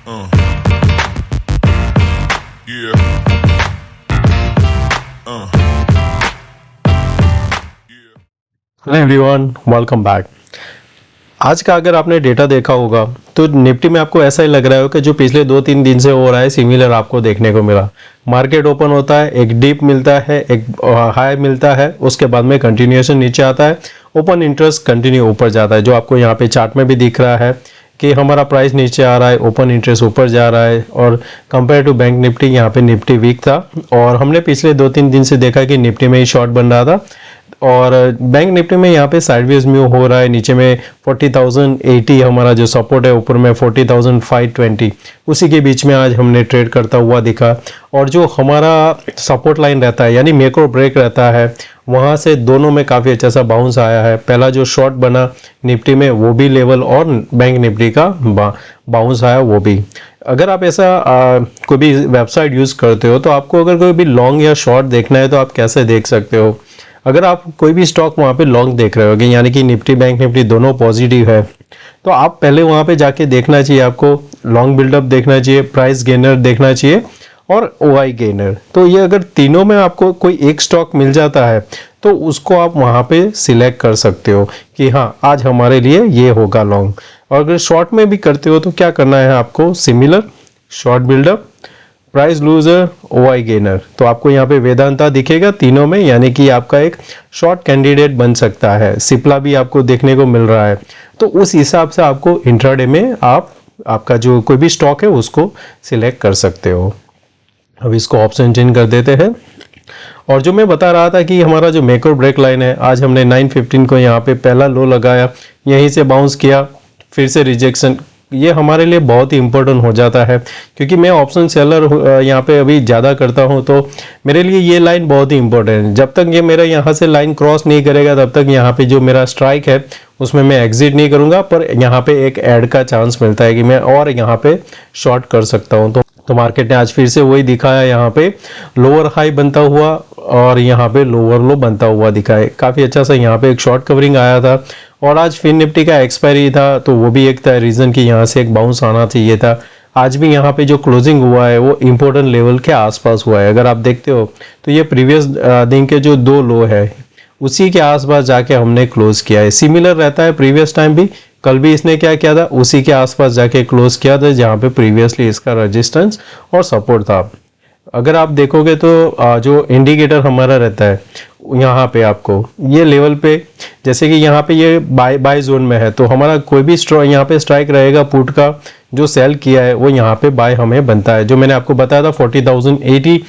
Uh, yeah. Hello everyone, welcome back. आज का अगर आपने डेटा देखा होगा तो निफ्टी में आपको ऐसा ही लग रहा है कि जो पिछले 2-3 दिन से हो रहा है सिमिलर आपको देखने को मिला। मार्केट ओपन होता है, एक डीप मिलता है, एक हाई मिलता है, उसके बाद में कंटिन्यूएशन नीचे आता है, ओपन इंटरेस्ट कंटिन्यू ऊपर जाता है। जो आपको यहाँ पे चार्ट में भी दिख रहा है कि हमारा प्राइस नीचे आ रहा है, ओपन इंटरेस्ट ऊपर जा रहा है। और कंपेयर टू बैंक निफ्टी यहाँ पे निफ्टी वीक था और हमने पिछले 2-3 दिन से देखा कि निफ्टी में ही शॉर्ट बन रहा था और बैंक निफ्टी में यहाँ पे साइडवेज में हो रहा है। नीचे में 40,080 हमारा जो सपोर्ट है, ऊपर में 40,520, उसी के बीच में आज हमने ट्रेड करता हुआ दिखा। और जो हमारा सपोर्ट लाइन रहता है यानी मेक और ब्रेक रहता है, वहाँ से दोनों में काफ़ी अच्छा सा बाउंस आया है। पहला जो शॉर्ट बना निफ्टी में वो भी लेवल और बैंक निफ्टी का बाउंस आया वो भी। अगर आप ऐसा कोई भी वेबसाइट यूज़ करते हो तो आपको अगर कोई भी लॉन्ग या शॉर्ट देखना है तो आप कैसे देख सकते हो। अगर आप कोई भी स्टॉक वहाँ पे लॉन्ग देख रहे हो यानी कि निफ्टी बैंक निफ्टी दोनों पॉजिटिव है, तो आप पहले वहाँ पे जाके देखना चाहिए, आपको लॉन्ग बिल्डअप देखना चाहिए, प्राइस गेनर देखना चाहिए और ओआई गेनर। तो ये अगर तीनों में आपको कोई एक स्टॉक मिल जाता है तो उसको आप वहाँ पे सिलेक्ट कर सकते हो कि हाँ आज हमारे लिए ये होगा लॉन्ग। और अगर शॉर्ट में भी करते हो तो क्या करना है आपको, similar, short buildup, price loser, OI gainer. तो आपको यहाँ पे वेदांता दिखेगा तीनों में, यानी कि आपका एक शॉर्ट कैंडिडेट बन सकता है। सिप्ला भी आपको देखने को मिल रहा है। तो उस हिसाब से आपको इंट्राडे में आपका जो कोई भी स्टॉक है उसको सिलेक्ट कर सकते हो। अब इसको ऑप्शन चेंज कर देते हैं। और जो मैं बता रहा था कि हमारा जो मेक और ब्रेक लाइन है, आज हमने 915 को यहाँ पे पहला लो लगाया, यहीं से बाउंस किया, फिर से रिजेक्शन। ये हमारे लिए बहुत ही इंपॉर्टेंट हो जाता है क्योंकि मैं ऑप्शन सेलर यहाँ पे अभी ज़्यादा करता हूँ, तो मेरे लिए ये लाइन बहुत ही इंपॉर्टेंट है। जब तक ये मेरा यहाँ से लाइन क्रॉस नहीं करेगा तब तक यहाँ पे जो मेरा स्ट्राइक है उसमें मैं एग्जिट नहीं करूँगा, पर यहाँ पे एक ऐड का चांस मिलता है कि मैं और यहाँ पे शॉर्ट कर सकता हूँ। तो मार्केट ने आज फिर से वही दिखाया, यहाँ पे लोअर हाई बनता हुआ और यहाँ पे लोअर लो बनता हुआ दिखा है। काफ़ी अच्छा सा यहाँ पे एक शॉर्ट कवरिंग आया था। और आज फिन निफ्टी का एक्सपायरी था तो वो भी एक था रीज़न कि यहाँ से एक बाउंस आना चाहिए था। आज भी यहाँ पे जो क्लोजिंग हुआ है वो इम्पोर्टेंट लेवल के आसपास हुआ है। अगर आप देखते हो तो ये प्रीवियस दिन के जो दो लो है उसी के आसपास जाके हमने क्लोज किया है। सिमिलर रहता है प्रीवियस टाइम भी, कल भी इसने क्या किया था, उसी के आसपास जाके क्लोज किया था जहाँ पे प्रीवियसली इसका रेजिस्टेंस और सपोर्ट था। अगर आप देखोगे तो जो इंडिकेटर हमारा रहता है यहाँ पे आपको ये लेवल पे, जैसे कि यहाँ पे ये बाय जोन में है, तो हमारा कोई भी यहाँ पे स्ट्राइक रहेगा पुट का जो सेल किया है वो यहाँ पे बाय हमें बनता है। जो मैंने आपको बताया था 40,080,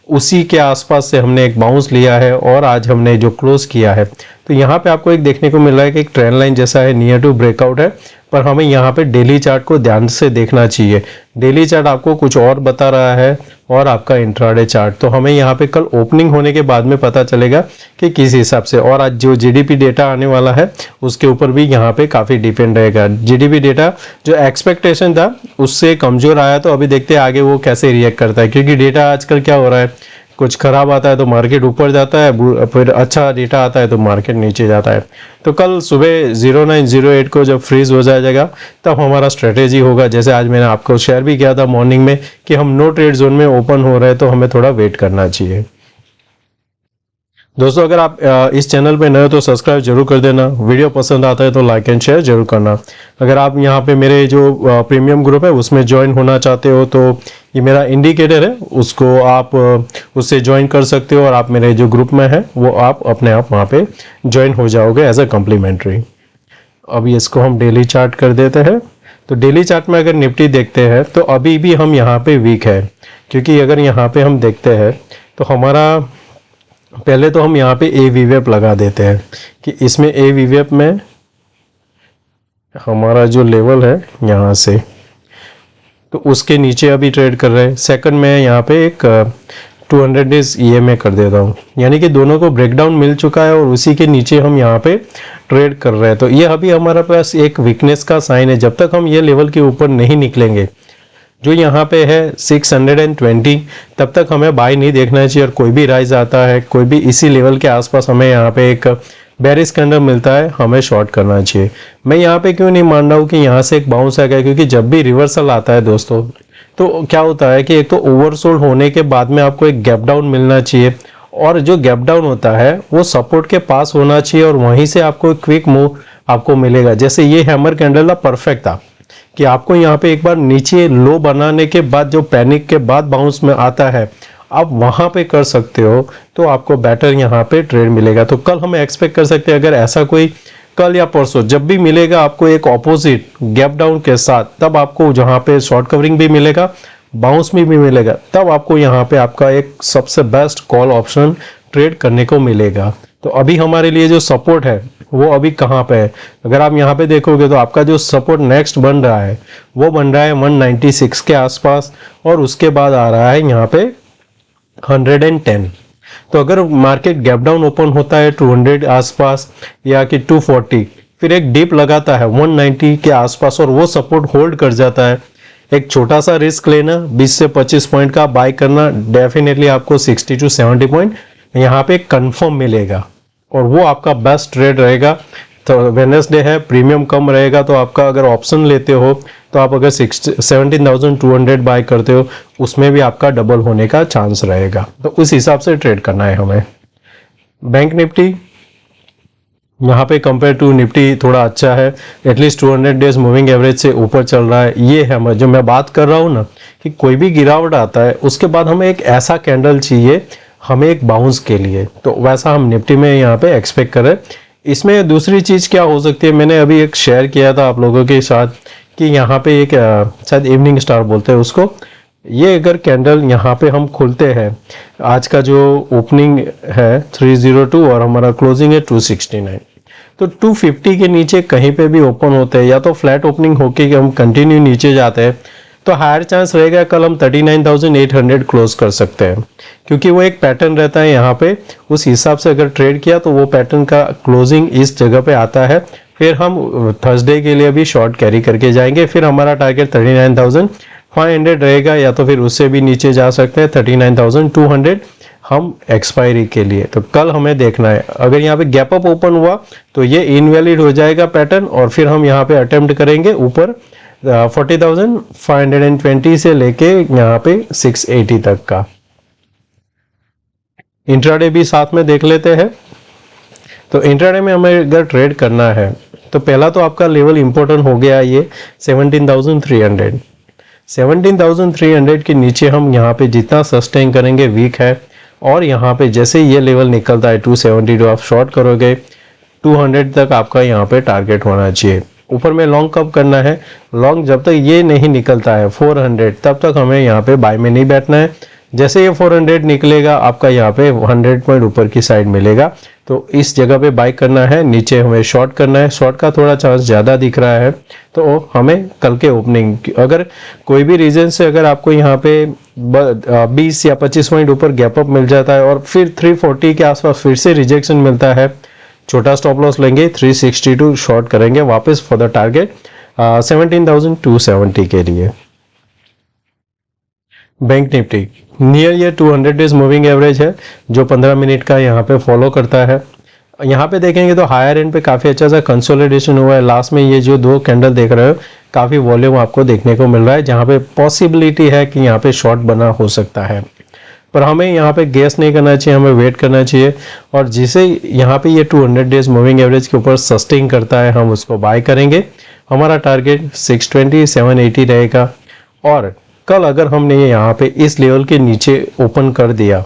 उसी के आसपास से हमने एक बाउंस लिया है और आज हमने जो क्लोज किया है तो यहाँ पे आपको एक देखने को मिल रहा है कि एक ट्रेंड लाइन जैसा है, नियर टू ब्रेकआउट है। पर हमें यहाँ पे डेली चार्ट को ध्यान से देखना चाहिए। डेली चार्ट आपको कुछ और बता रहा है और आपका इंट्राडे चार्ट, तो हमें यहाँ पे कल ओपनिंग होने के बाद में पता चलेगा कि किस हिसाब से। और आज जो जीडीपी डेटा आने वाला है उसके ऊपर भी यहाँ पे काफ़ी डिपेंड रहेगा। जीडीपी डेटा जो एक्सपेक्टेशन था उससे कमज़ोर आया, तो अभी देखते हैं आगे वो कैसे रिएक्ट करता है। क्योंकि डेटा आजकल क्या हो रहा है, कुछ खराब आता है तो मार्केट ऊपर जाता है, फिर अच्छा डेटा आता है तो मार्केट नीचे जाता है। तो कल सुबह 0908 को जब फ्रीज हो जाएगा तब हमारा स्ट्रेटेजी होगा। जैसे आज मैंने आपको शेयर भी किया था मॉर्निंग में कि हम नो ट्रेड जोन में ओपन हो रहे हैं तो हमें थोड़ा वेट करना चाहिए। दोस्तों अगर आप इस चैनल पे नए हो तो सब्सक्राइब जरूर कर देना, वीडियो पसंद आता है तो लाइक एंड शेयर जरूर करना। अगर आप यहाँ पे मेरे जो प्रीमियम ग्रुप है उसमें ज्वाइन होना चाहते हो तो ये मेरा इंडिकेटर है, उसको आप उससे ज्वाइन कर सकते हो और आप मेरे जो ग्रुप में है वो आप अपने आप वहाँ पे ज्वाइन हो जाओगे एज अ कम्प्लीमेंट्री। अभी इसको हम डेली चार्ट कर देते हैं। तो डेली चार्ट में अगर निफ्टी देखते हैं तो अभी भी हम यहाँ पे वीक है, क्योंकि अगर यहाँ पे हम देखते हैं तो हमारा पहले तो हम यहाँ पे AVWAP लगा देते हैं कि इसमें AVWAP में हमारा जो लेवल है यहाँ से, तो उसके नीचे अभी ट्रेड कर रहे हैं। सेकंड में यहाँ पे एक 200 डेज EMA कर देता हूँ, यानी कि दोनों को ब्रेकडाउन मिल चुका है और उसी के नीचे हम यहाँ पे ट्रेड कर रहे हैं। तो ये अभी हमारे पास एक वीकनेस का साइन है। जब तक हम ये लेवल के ऊपर नहीं निकलेंगे जो यहाँ पे है 620, तब तक हमें बाय नहीं देखना चाहिए। और कोई भी राइज आता है, कोई भी इसी लेवल के आसपास हमें यहाँ पे एक बेरिश कैंडल मिलता है हमें शॉर्ट करना चाहिए। मैं यहाँ पे क्यों नहीं मान रहा हूँ कि यहाँ से एक बाउंस आएगा, क्योंकि जब भी रिवर्सल आता है दोस्तों तो क्या होता है कि एक तो ओवरसोल्ड होने के बाद में आपको एक गैप डाउन मिलना चाहिए, और जो गैप डाउन होता है वो सपोर्ट के पास होना चाहिए और वहीं से आपको क्विक मूव आपको मिलेगा। जैसे ये हैमर कैंडल परफेक्ट था कि आपको यहाँ पे एक बार नीचे लो बनाने के बाद जो पैनिक के बाद बाउंस में आता है आप वहां पे कर सकते हो, तो आपको बेटर यहाँ पे ट्रेड मिलेगा। तो कल हम एक्सपेक्ट कर सकते हैं अगर ऐसा कोई कल या परसों जब भी मिलेगा आपको एक ऑपोजिट गैप डाउन के साथ, तब आपको जहाँ पे शॉर्ट कवरिंग भी मिलेगा, बाउंस भी मिलेगा, तब आपको यहाँ पे आपका एक सबसे बेस्ट कॉल ऑप्शन ट्रेड करने को मिलेगा। तो अभी हमारे लिए जो सपोर्ट है वो अभी कहाँ पे है, अगर आप यहाँ पे देखोगे तो आपका जो सपोर्ट नेक्स्ट बन रहा है वो बन रहा है 196 के आसपास, और उसके बाद आ रहा है यहाँ पे 110। तो अगर मार्केट गैप डाउन ओपन होता है 200 आसपास या कि 240, फिर एक डिप लगाता है 190 के आसपास और वो सपोर्ट होल्ड कर जाता है, एक छोटा सा रिस्क लेना 20 से 25 पॉइंट का बाय करना, डेफिनेटली आपको 60 टू 70 पॉइंट यहाँ पे कंफर्म मिलेगा और वो आपका बेस्ट ट्रेड रहेगा। तो वेडनेसडे है, प्रीमियम कम रहेगा, तो आपका अगर ऑप्शन लेते हो तो आप अगर 17,200 बाय करते हो उसमें भी आपका डबल होने का चांस रहेगा। तो उस हिसाब से ट्रेड करना है हमें। बैंक निफ्टी यहाँ पे कंपेयर टू निफ्टी थोड़ा अच्छा है, एटलीस्ट 200 डेज मूविंग एवरेज से ऊपर चल रहा है। ये है जो मैं बात कर रहा हूँ ना कि कोई भी गिरावट आता है उसके बाद हमें एक ऐसा कैंडल चाहिए हमें एक बाउंस के लिए, तो वैसा हम निफ्टी में यहाँ पे एक्सपेक्ट करें। इसमें दूसरी चीज़ क्या हो सकती है, मैंने अभी एक शेयर किया था आप लोगों के साथ कि यहाँ पे एक शायद इवनिंग स्टार बोलते हैं उसको, ये अगर कैंडल यहाँ पे हम खुलते हैं, आज का जो ओपनिंग है 302 और हमारा क्लोजिंग है 269, तो 250 के नीचे कहीं पे भी ओपन होते हैं या तो फ्लैट ओपनिंग होके कि हम कंटिन्यू नीचे जाते हैं, तो हायर चांस रहेगा कल हम 39,800 क्लोज कर सकते हैं, क्योंकि वो एक पैटर्न रहता है यहाँ पे। उस हिसाब से अगर ट्रेड किया तो वो पैटर्न का क्लोजिंग इस जगह पे आता है, फिर हम थर्सडे के लिए भी शॉर्ट कैरी करके जाएंगे। फिर हमारा टारगेट 39,500 रहेगा या तो फिर उससे भी नीचे जा सकते हैं 39,200 हम एक्सपायरी के लिए। तो कल हमें देखना है, अगर यहाँ पे गैप अप ओपन हुआ तो ये इनवैलिड हो जाएगा पैटर्न और फिर हम यहाँ पे अटेम्प्ट करेंगे ऊपर 40,520 से लेके यहाँ पे 680 तक का। इंट्राडे भी साथ में देख लेते हैं। तो इंट्राडे में हमें अगर ट्रेड करना है तो पहला तो आपका लेवल इंपॉर्टेंट हो गया ये 17,300। 17,300 के नीचे हम यहाँ पे जितना सस्टेन करेंगे वीक है, और यहाँ पे जैसे ये लेवल निकलता है 272 आप शॉर्ट करोगे 200 तक आपका यहाँ पे टारगेट होना चाहिए। ऊपर में लॉन्ग कब करना है, लॉन्ग जब तक ये नहीं निकलता है 400 तब तक हमें यहाँ पे बाय में नहीं बैठना है। जैसे ये 400 निकलेगा आपका यहाँ पे 100 पॉइंट ऊपर की साइड मिलेगा, तो इस जगह पे बाय करना है, नीचे हमें शॉर्ट करना है। शॉर्ट का थोड़ा चांस ज़्यादा दिख रहा है, तो हमें कल के ओपनिंग अगर कोई भी रीजन से अगर आपको यहाँ पे 20 या 25 पॉइंट ऊपर गैप अप मिल जाता है और फिर 340 के आसपास फिर से रिजेक्शन मिलता है, छोटा स्टॉप लॉस लेंगे 362 शॉर्ट करेंगे वापस फॉर द टारगेट 17,270 के लिए। बैंक निफ्टी नियर ये 200 डेज मूविंग एवरेज है जो 15 मिनट का यहाँ पे फॉलो करता है। यहाँ पे देखेंगे तो हायर एंड पे काफ़ी अच्छा सा कंसोलिडेशन हुआ है। लास्ट में ये जो दो कैंडल देख रहे हो काफ़ी वॉल्यूम आपको देखने को मिल रहा है, जहाँ पे पॉसिबिलिटी है कि यहाँ पे शॉर्ट बना हो सकता है, पर हमें यहाँ पे गेस नहीं करना चाहिए, हमें वेट करना चाहिए। और जिसे यहाँ पे ये 200 डेज मूविंग एवरेज के ऊपर सस्टेन करता है हम उसको बाय करेंगे। हमारा टारगेट 620 780 रहेगा। और कल अगर हमने यहाँ पे इस लेवल के नीचे ओपन कर दिया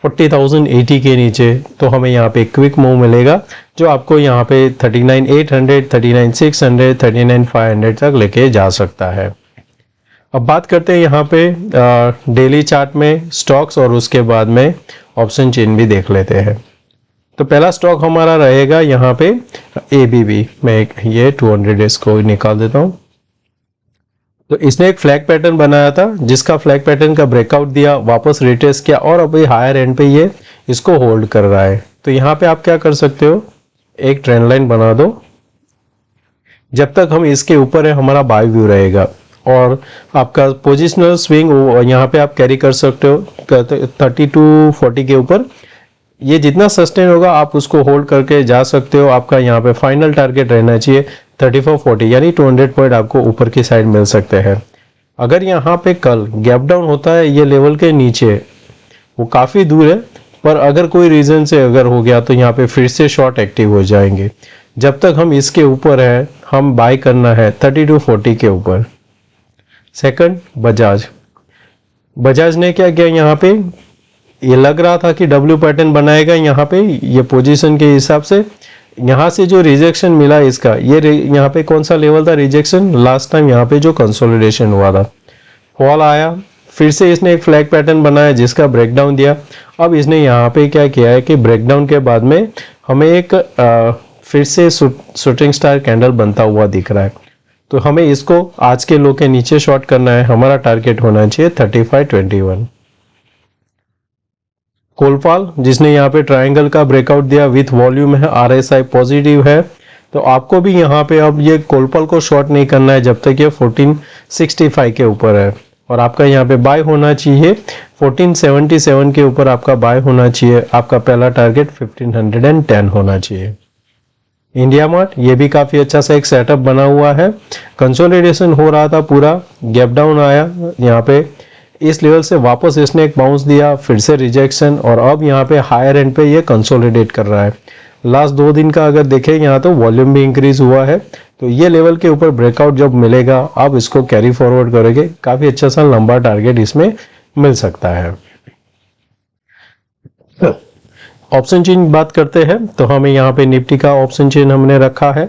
40,080 के नीचे, तो हमें यहाँ पे क्विक मूव मिलेगा जो आपको यहाँ पे 39,800 39,600 39,500 तक लेके जा सकता है। अब बात करते हैं यहाँ पे डेली चार्ट में स्टॉक्स और उसके बाद में ऑप्शन चेन भी देख लेते हैं। तो पहला स्टॉक हमारा रहेगा यहाँ पे ABB। मैं ये 200 डेज को निकाल देता हूँ। तो इसने एक फ्लैग पैटर्न बनाया था जिसका फ्लैग पैटर्न का ब्रेकआउट दिया, वापस रिटेस्ट किया और अभी हायर एंड पे ये इसको होल्ड कर रहा है। तो यहाँ पे आप क्या कर सकते हो, एक ट्रेंड लाइन बना दो, जब तक हम इसके ऊपर है हमारा बाय व्यू रहेगा और आपका पोजिशनल स्विंग यहाँ पे आप कैरी कर सकते हो 30 to 40 के ऊपर। ये जितना सस्टेन होगा आप उसको होल्ड करके जा सकते हो। आपका यहाँ पे फाइनल टारगेट रहना चाहिए 3440, यानी 200 पॉइंट आपको ऊपर की साइड मिल सकते हैं। अगर यहाँ पे कल गैप डाउन होता है ये लेवल के नीचे, वो काफ़ी दूर है, पर अगर कोई रीज़न से अगर हो गया तो यहाँ पे फिर से शॉर्ट एक्टिव हो जाएंगे। जब तक हम इसके ऊपर है हम बाय करना है 3240 के ऊपर। सेकंड, बजाज ने क्या किया, यहाँ पे ये लग रहा था कि डब्ल्यू पैटर्न बनाएगा यहाँ पे, ये पोजीशन के हिसाब से यहाँ से जो रिजेक्शन मिला इसका, ये यहाँ पे कौन सा लेवल था रिजेक्शन, लास्ट टाइम यहाँ पे जो कंसोलिडेशन हुआ था, फॉल आया, फिर से इसने एक फ्लैग पैटर्न बनाया जिसका ब्रेकडाउन दिया। अब इसने यहाँ पे क्या किया है कि ब्रेकडाउन के बाद में हमें एक फिर से शूटिंग स्टार कैंडल बनता हुआ दिख रहा है। तो हमें इसको आज के लो के नीचे शॉर्ट करना है। हमारा टारगेट होना चाहिए 3521। कोलपाल जिसने यहाँ पे ट्रायंगल का ब्रेकआउट दिया विथ वॉल्यूम है, RSI पॉजिटिव है, तो आपको भी यहाँ पे अब ये कोलपाल को शॉर्ट नहीं करना है जब तक ये 1465 के ऊपर है। और आपका यहाँ पे बाय होना चाहिए 1477 के ऊपर, आपका बाय होना चाहिए। आपका पहला टारगेट 1510 होना चाहिए। इंडिया मार्ट ये भी काफ़ी अच्छा सा एक सेटअप बना हुआ है, कंसोलिडेशन हो रहा था, पूरा गैप डाउन आया यहाँ पे, इस लेवल से वापस इसने एक बाउंस दिया, फिर से रिजेक्शन, और अब यहाँ पे हायर एंड पे ये कंसोलिडेट कर रहा है। लास्ट 2 दिन का अगर देखें यहाँ तो वॉल्यूम भी इंक्रीज हुआ है। तो ये लेवल के ऊपर ब्रेकआउट जब मिलेगा आप इसको कैरी फॉरवर्ड करोगे, काफ़ी अच्छा सा लंबा टारगेट इसमें मिल सकता है। ऑप्शन चेन बात करते हैं तो हमें यहाँ पे निफ्टी का ऑप्शन चेन हमने रखा है।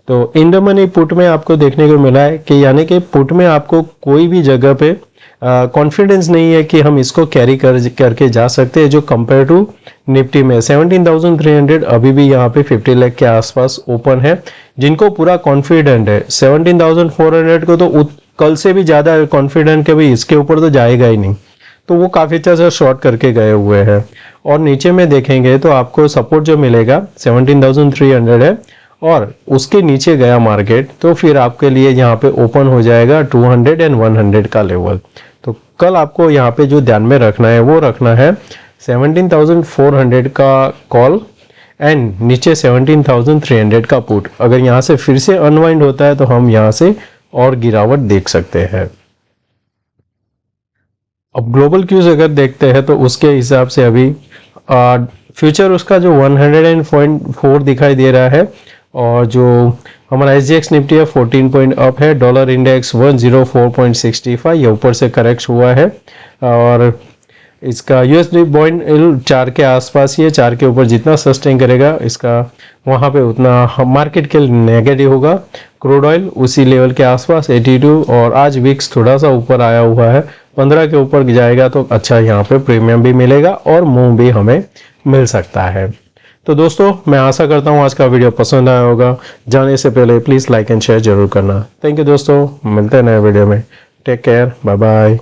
तो इन द मनी पुट में आपको देखने को मिला है कि यानी कि पुट में आपको कोई भी जगह पे कॉन्फिडेंस नहीं है कि हम इसको कैरी करके जा सकते हैं, जो कंपेयर टू निफ्टी में 17,300 अभी भी यहाँ पे 50 लाख के आसपास ओपन है। जिनको पूरा कॉन्फिडेंट है 17,400 को तो कल से भी ज़्यादा कॉन्फिडेंट के भाई इसके ऊपर तो जाएगा ही नहीं, तो वो काफ़ी अच्छा सा शॉर्ट करके गए हुए हैं। और नीचे में देखेंगे तो आपको सपोर्ट जो मिलेगा 17,300 है, और उसके नीचे गया मार्केट तो फिर आपके लिए यहाँ पे ओपन हो जाएगा 200 एंड 100 का लेवल। तो कल आपको यहाँ पे जो ध्यान में रखना है वो रखना है 17,400 का कॉल एंड नीचे 17,300 का पुट। अगर यहाँ से फिर से अनवाइंड होता है तो हम यहाँ से और गिरावट देख सकते हैं। अब ग्लोबल क्यूज अगर देखते हैं तो उसके हिसाब से अभी फ्यूचर उसका जो 100.4 दिखाई दे रहा है, और जो हमारा SGX निफ्टी है 14 पॉइंट अप है, डॉलर इंडेक्स 104.65 ये ऊपर से करेक्ट हुआ है, और इसका USD बॉन्ड 4 के आसपास ही है, 4 के ऊपर जितना सस्टेन करेगा इसका वहाँ पे उतना मार्केट के नेगेटिव होगा। क्रूड ऑयल उसी लेवल के आसपास 82, और आज विक्स थोड़ा सा ऊपर आया हुआ है, 15 के ऊपर जाएगा तो अच्छा यहाँ पे प्रीमियम भी मिलेगा और मूव भी हमें मिल सकता है। तो दोस्तों मैं आशा करता हूँ आज का वीडियो पसंद आया होगा। जाने से पहले प्लीज़ लाइक एंड शेयर जरूर करना। थैंक यू दोस्तों, मिलते हैं नए वीडियो में। Take care, bye bye.